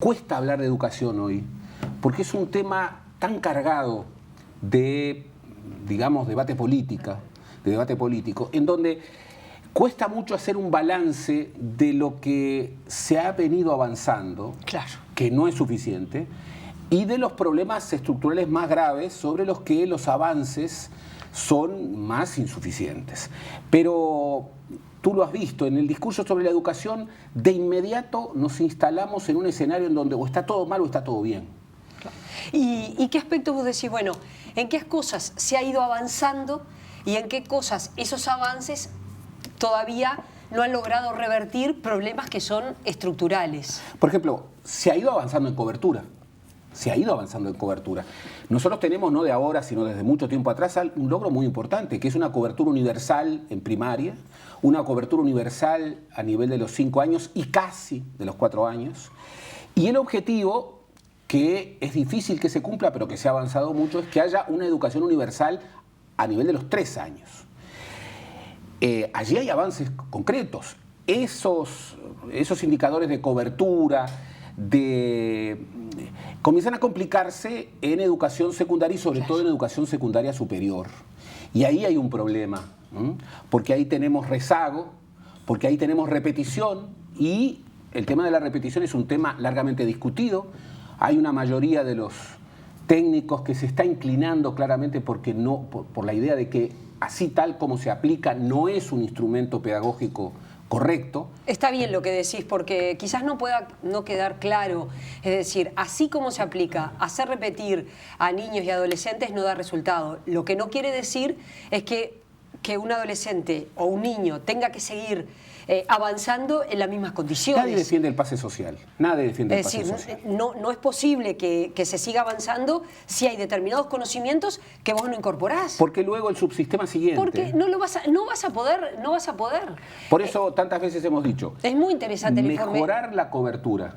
cuesta hablar de educación hoy, porque es un tema tan cargado de, digamos, debate político, en donde cuesta mucho hacer un balance de lo que se ha venido avanzando, claro, que no es suficiente, y de los problemas estructurales más graves sobre los que los avances son más insuficientes. Pero tú lo has visto, en el discurso sobre la educación, de inmediato nos instalamos en un escenario en donde o está todo mal o está todo bien. ¿Y qué aspectos vos decís, bueno, en qué cosas se ha ido avanzando y en qué cosas esos avances todavía no han logrado revertir problemas que son estructurales? Por ejemplo, se ha ido avanzando en cobertura. Nosotros tenemos, no de ahora, sino desde mucho tiempo atrás, un logro muy importante, que es una cobertura universal en primaria, una cobertura universal a nivel de los 5 años y casi de los 4 años. Y el objetivo, que es difícil que se cumpla, pero que se ha avanzado mucho, es que haya una educación universal a nivel de los 3 años. Allí hay avances concretos. Esos indicadores de cobertura comienzan a complicarse en educación secundaria y sobre todo en educación secundaria superior. Y ahí hay un problema, porque ahí tenemos rezago, porque ahí tenemos repetición, y el tema de la repetición es un tema largamente discutido. Hay una mayoría de los técnicos que se está inclinando claramente porque por la idea de que así tal como se aplica no es un instrumento pedagógico correcto. Está bien lo que decís, porque quizás no pueda no quedar claro. Es decir, así como se aplica, hacer repetir a niños y adolescentes no da resultado. Lo que no quiere decir es que un adolescente o un niño tenga que seguir avanzando en las mismas condiciones. Nadie defiende el pase social. Nadie defiende el pase social. Es decir, no es posible que se siga avanzando si hay determinados conocimientos que vos no incorporás. Porque luego el subsistema siguiente... Porque no vas a poder. Por eso tantas veces hemos dicho... Es muy interesante el informe. Mejorar la cobertura,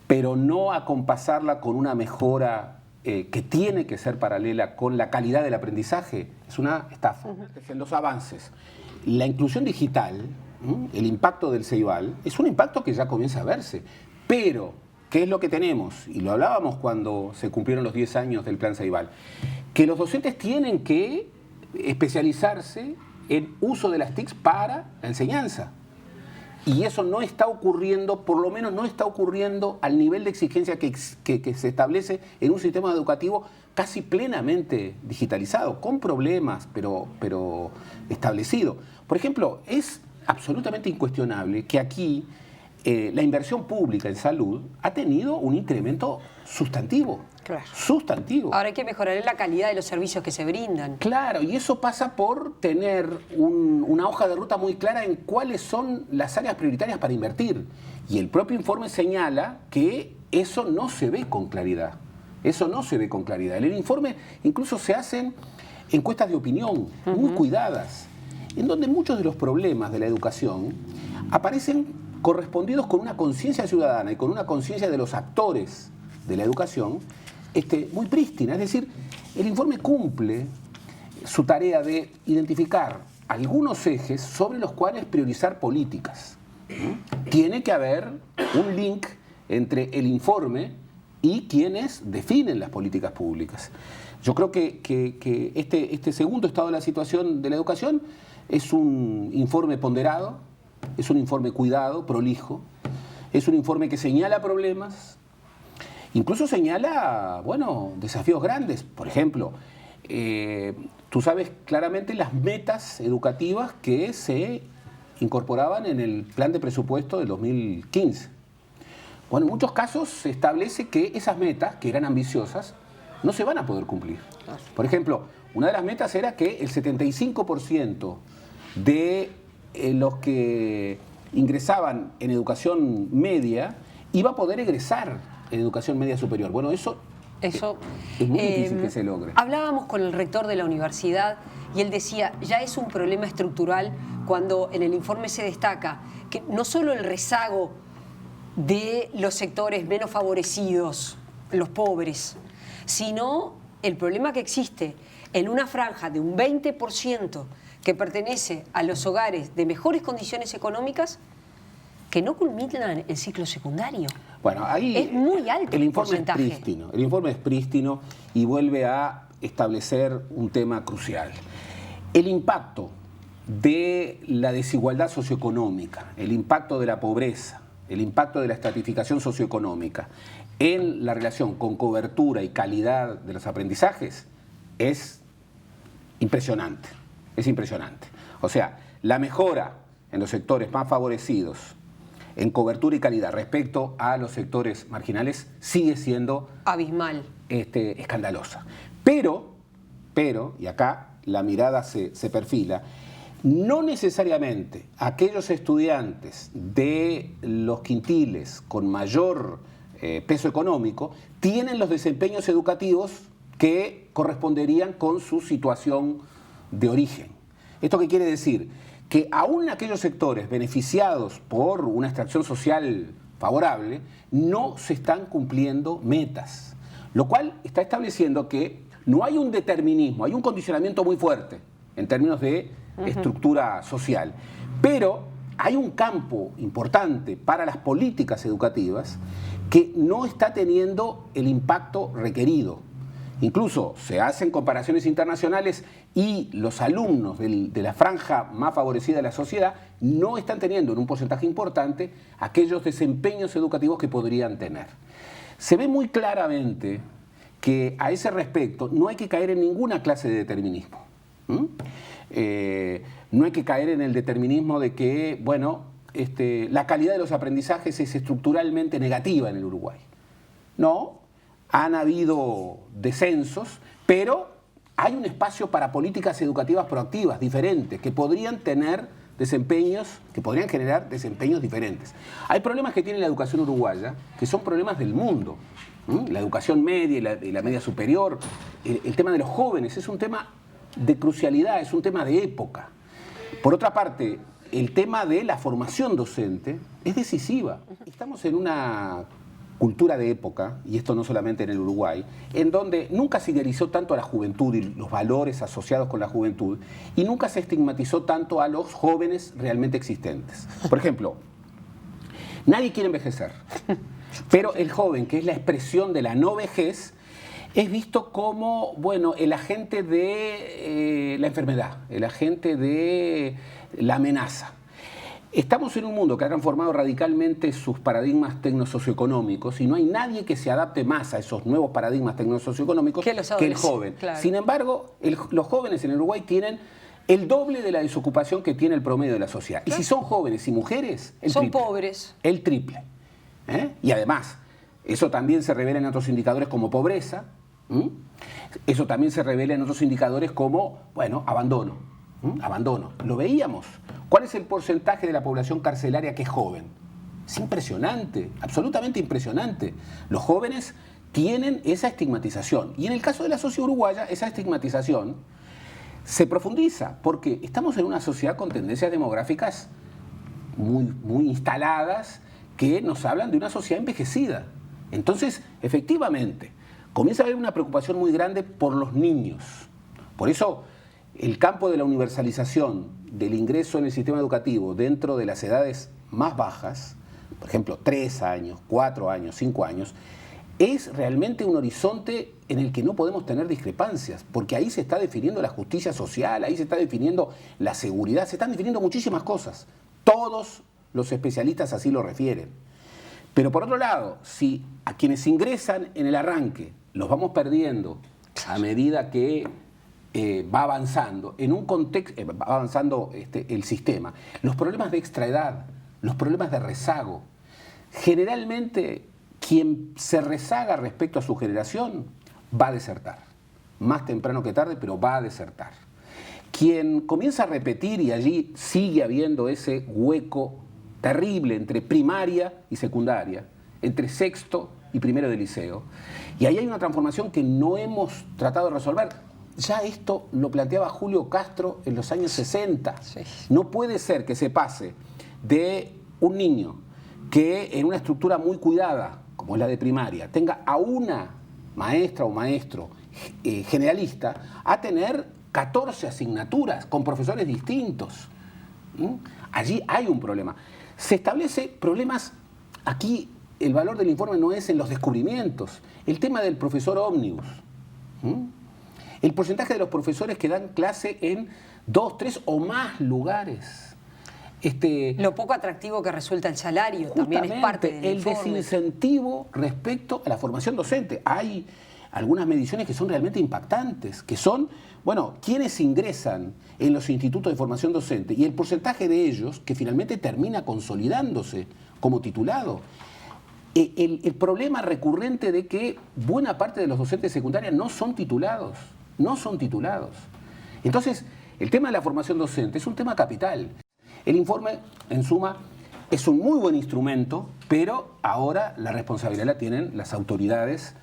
pero no acompasarla con una mejora que tiene que ser paralela con la calidad del aprendizaje, es una estafa. En los avances, la inclusión digital, el impacto del Ceibal, es un impacto que ya comienza a verse. Pero, ¿qué es lo que tenemos? Y lo hablábamos cuando se cumplieron los 10 años del Plan Ceibal. Que los docentes tienen que especializarse en uso de las TICs para la enseñanza. Y eso no está ocurriendo, por lo menos no está ocurriendo al nivel de exigencia que se establece en un sistema educativo casi plenamente digitalizado, con problemas, pero establecido. Por ejemplo, es absolutamente incuestionable que aquí la inversión pública en salud ha tenido un incremento sustantivo. Claro. Sustantivo. Ahora hay que mejorar la calidad de los servicios que se brindan. Claro, y eso pasa por tener una hoja de ruta muy clara en cuáles son las áreas prioritarias para invertir. Y el propio informe señala que eso no se ve con claridad. Eso no se ve con claridad. En el informe incluso se hacen encuestas de opinión muy cuidadas, en donde muchos de los problemas de la educación aparecen correspondidos con una conciencia ciudadana y con una conciencia de los actores de la educación muy prístina. Es decir, el informe cumple su tarea de identificar algunos ejes sobre los cuales priorizar políticas. Tiene que haber un link entre el informe y quienes definen las políticas públicas. Yo creo que este segundo estado de la situación de la educación es un informe ponderado, es un informe cuidado, prolijo, es un informe que señala problemas, incluso señala, desafíos grandes. Por ejemplo, tú sabes claramente las metas educativas que se incorporaban en el plan de presupuesto del 2015. Bueno, en muchos casos se establece que esas metas, que eran ambiciosas, no se van a poder cumplir. Por ejemplo, una de las metas era que el 75% de los que ingresaban en educación media iba a poder egresar en educación media superior. Bueno, eso es muy difícil que se logre. Hablábamos con el rector de la universidad y él decía, ya es un problema estructural cuando en el informe se destaca que no solo el rezago de los sectores menos favorecidos, los pobres, sino el problema que existe en una franja de un 20% que pertenece a los hogares de mejores condiciones económicas que no culminan el ciclo secundario. Bueno, ahí es muy alto el informe porcentaje. es prístino. El informe es prístino y vuelve a establecer un tema crucial. El impacto de la desigualdad socioeconómica, el impacto de la pobreza, el impacto de la estratificación socioeconómica en la relación con cobertura y calidad de los aprendizajes es impresionante. Es impresionante. O sea, la mejora en los sectores más favorecidos en cobertura y calidad respecto a los sectores marginales sigue siendo abismal, escandalosa. Pero, y acá la mirada se perfila, no necesariamente aquellos estudiantes de los quintiles con mayor peso económico tienen los desempeños educativos que corresponderían con su situación de origen. ¿Esto qué quiere decir? Que aún en aquellos sectores beneficiados por una extracción social favorable, no se están cumpliendo metas, lo cual está estableciendo que no hay un determinismo, hay un condicionamiento muy fuerte en términos de estructura social, pero hay un campo importante para las políticas educativas que no está teniendo el impacto requerido. Incluso se hacen comparaciones internacionales y los alumnos de la franja más favorecida de la sociedad no están teniendo en un porcentaje importante aquellos desempeños educativos que podrían tener. Se ve muy claramente que a ese respecto no hay que caer en ninguna clase de determinismo. No hay que caer en el determinismo de que, bueno, la calidad de los aprendizajes es estructuralmente negativa en el Uruguay. No. Han habido descensos, pero hay un espacio para políticas educativas proactivas, diferentes, que podrían tener desempeños, que podrían generar desempeños diferentes. Hay problemas que tiene la educación uruguaya, que son problemas del mundo. La educación media y la media superior, el tema de los jóvenes, es un tema de crucialidad, es un tema de época. Por otra parte, el tema de la formación docente es decisiva. Estamos en una cultura de época, y esto no solamente en el Uruguay, en donde nunca se idealizó tanto a la juventud y los valores asociados con la juventud, y nunca se estigmatizó tanto a los jóvenes realmente existentes. Por ejemplo, nadie quiere envejecer, pero el joven, que es la expresión de la no vejez, es visto como, bueno, el agente de la enfermedad, el agente de la amenaza. Estamos en un mundo que ha transformado radicalmente sus paradigmas tecnosocioeconómicos y no hay nadie que se adapte más a esos nuevos paradigmas tecnosocioeconómicos que el joven. Claro. Sin embargo, los jóvenes en el Uruguay tienen el doble de la desocupación que tiene el promedio de la sociedad. Y si son jóvenes y mujeres, son pobres. El triple. Y además, eso también se revela en otros indicadores como pobreza. Eso también se revela en otros indicadores como, bueno, abandono. Abandono. Lo veíamos. ¿Cuál es el porcentaje de la población carcelaria que es joven? Es impresionante, absolutamente impresionante. Los jóvenes tienen esa estigmatización. Y en el caso de la sociedad uruguaya, esa estigmatización se profundiza, porque estamos en una sociedad con tendencias demográficas muy instaladas que nos hablan de una sociedad envejecida. Entonces, efectivamente, comienza a haber una preocupación muy grande por los niños. Por eso, el campo de la universalización del ingreso en el sistema educativo dentro de las edades más bajas, por ejemplo, 3 años, 4 años, 5 años, es realmente un horizonte en el que no podemos tener discrepancias, porque ahí se está definiendo la justicia social, ahí se está definiendo la seguridad, se están definiendo muchísimas cosas. Todos los especialistas así lo refieren. Pero por otro lado, si a quienes ingresan en el arranque los vamos perdiendo a medida que va avanzando, en un contexto, va avanzando el sistema, los problemas de extraedad, los problemas de rezago, generalmente quien se rezaga respecto a su generación va a desertar, más temprano que tarde, pero va a desertar. Quien comienza a repetir y allí sigue habiendo ese hueco terrible entre primaria y secundaria, entre sexto y primero de liceo, y ahí hay una transformación que no hemos tratado de resolver. Ya esto lo planteaba Julio Castro en los años 60. Sí. No puede ser que se pase de un niño que en una estructura muy cuidada, como es la de primaria, tenga a una maestra o maestro generalista a tener 14 asignaturas con profesores distintos. Allí hay un problema. Se establecen problemas aquí el valor del informe no es en los descubrimientos. El tema del profesor ómnibus. El porcentaje de los profesores que dan clase en 2, 3 o más lugares. Lo poco atractivo que resulta el salario también es parte del informe. El desincentivo respecto a la formación docente. Hay algunas mediciones que son realmente impactantes, que son, bueno, quienes ingresan en los institutos de formación docente y el porcentaje de ellos que finalmente termina consolidándose como titulado. El problema recurrente de que buena parte de los docentes de secundaria no son titulados. Entonces, el tema de la formación docente es un tema capital. El informe, en suma, es un muy buen instrumento, pero ahora la responsabilidad la tienen las autoridades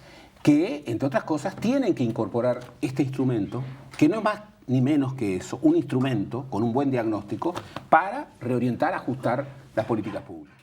que, entre otras cosas, tienen que incorporar este instrumento, que no es más ni menos que eso, un instrumento con un buen diagnóstico para reorientar, ajustar las políticas públicas.